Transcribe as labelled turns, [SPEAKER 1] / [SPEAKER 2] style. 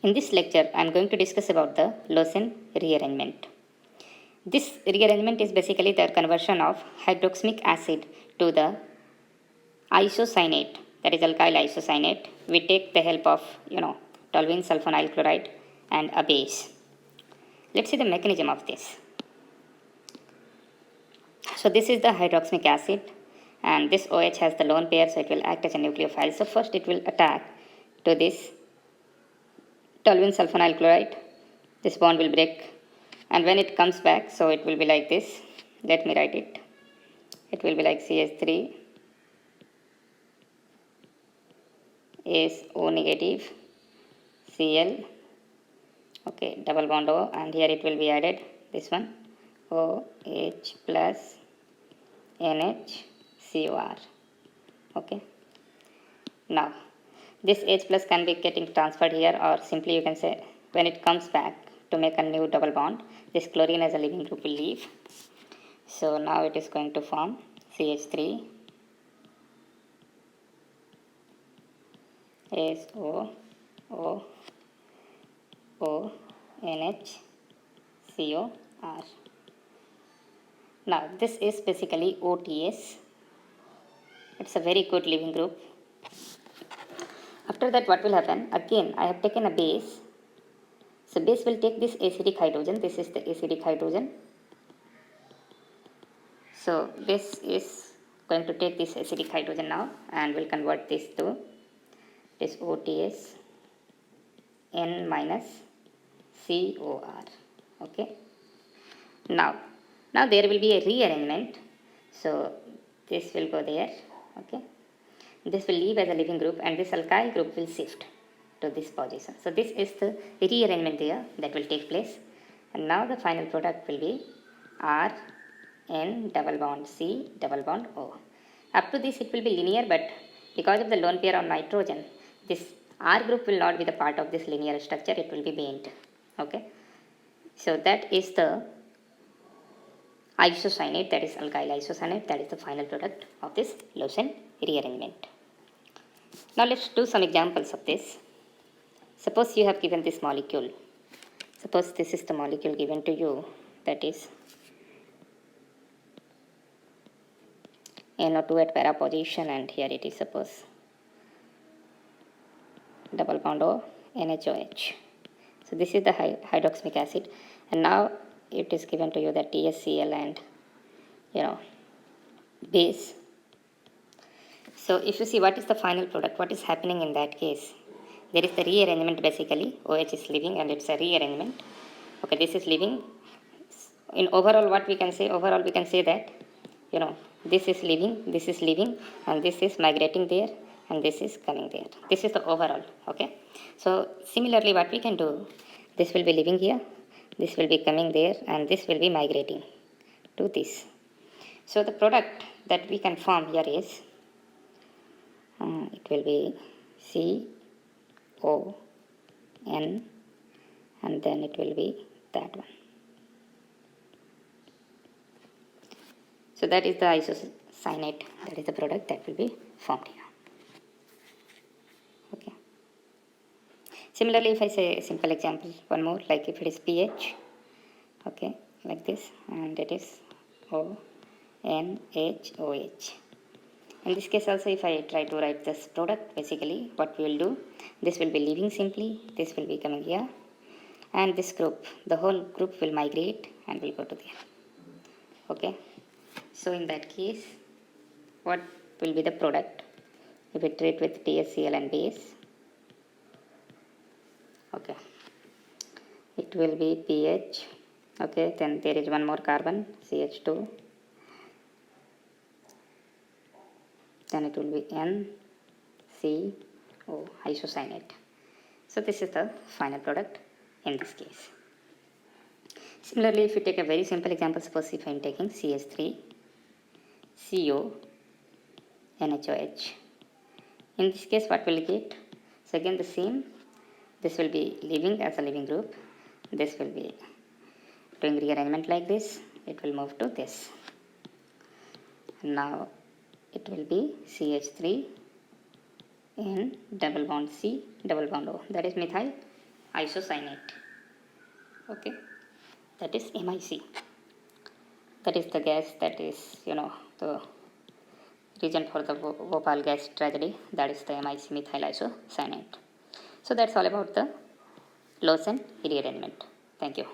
[SPEAKER 1] In this lecture, I am going to discuss about the Lawson rearrangement. This rearrangement is basically the conversion of hydroxamic acid to the isocyanate, that is alkyl isocyanate. We take the help of, toluene sulfonyl chloride and a base. Let's see the mechanism of this. So this is the hydroxamic acid, and this OH has the lone pair, so it will act as a nucleophile. So first it will attack to this toluene sulfonyl chloride. This bond will break, and when it comes back, so it will be like this. Let me write it. It will be like CH3 is O negative Cl, okay, double bond O, and here it will be added this one OH plus NHCOR. Okay, now this H plus can be getting transferred here, or simply you can say when it comes back to make a new double bond, this chlorine as a leaving group will leave. So now it is going to form CH3 SOONHCOR. Now this is basically OTS. It's a very good leaving group. After that, what will happen? Again, I have taken a base. So base will take this acidic hydrogen. This is the acidic hydrogen. So this is going to take this acidic hydrogen now and will convert this to this OTS N minus COR. Okay. Now there will be a rearrangement. So this will go there. Okay. This will leave as a leaving group, and this alkyl group will shift to this position. So this is the rearrangement there that will take place. And now the final product will be R N double bond C double bond O. Up to this it will be linear, but because of the lone pair on nitrogen, this R group will not be the part of this linear structure, it will be bent. Okay. So that is the isocyanate, that is alkyl isocyanate, that is the final product of this Lawson rearrangement. Now let's do some examples of this. Suppose you have given this molecule. Suppose this is the molecule given to you, that is NO2 at para position, and here it is suppose double bond O NHOH. So this is the hydroxamic acid, and now it is given to you that TSCl and base. So if you see what is the final product, what is happening in that case, there is the rearrangement. Basically OH is leaving and it's a rearrangement. Okay, this is leaving. In overall, what we can say, overall we can say that this is leaving, and this is migrating there, and this is coming there. This is the overall. Okay, so similarly what we can do, this will be leaving here, this will be coming there, and this will be migrating to this. So the product that we can form here is it will be CON, and then it will be that one. So that is the isocyanate, that is the product that will be formed here. Okay. Similarly, if I say a simple example, one more, like if it is pH, okay, like this, and it is ONHOH. In this case also, if I try to write this product, basically what we will do, this will be leaving simply, this will be coming here, and this group, the whole group will migrate and will go to there. Okay. So in that case, what will be the product if we treat with TSCl and base? Okay, it will be pH. Okay, then there is one more carbon, CH2, then it will be NCO, isocyanate. So this is the final product in this case. Similarly, if you take a very simple example, suppose if I am taking CH3 CO NHOH. In this case, what will you get? So again the same. This will be leaving as a leaving group. This will be doing rearrangement like this. It will move to this. Now it will be CH3 N double bond C double bond O, that is methyl isocyanate. Okay, that is MIC. That is the gas that is, the reason for the Bhopal gas tragedy. That is the MIC, methyl isocyanate. So that's all about the Lawson rearrangement. Thank you.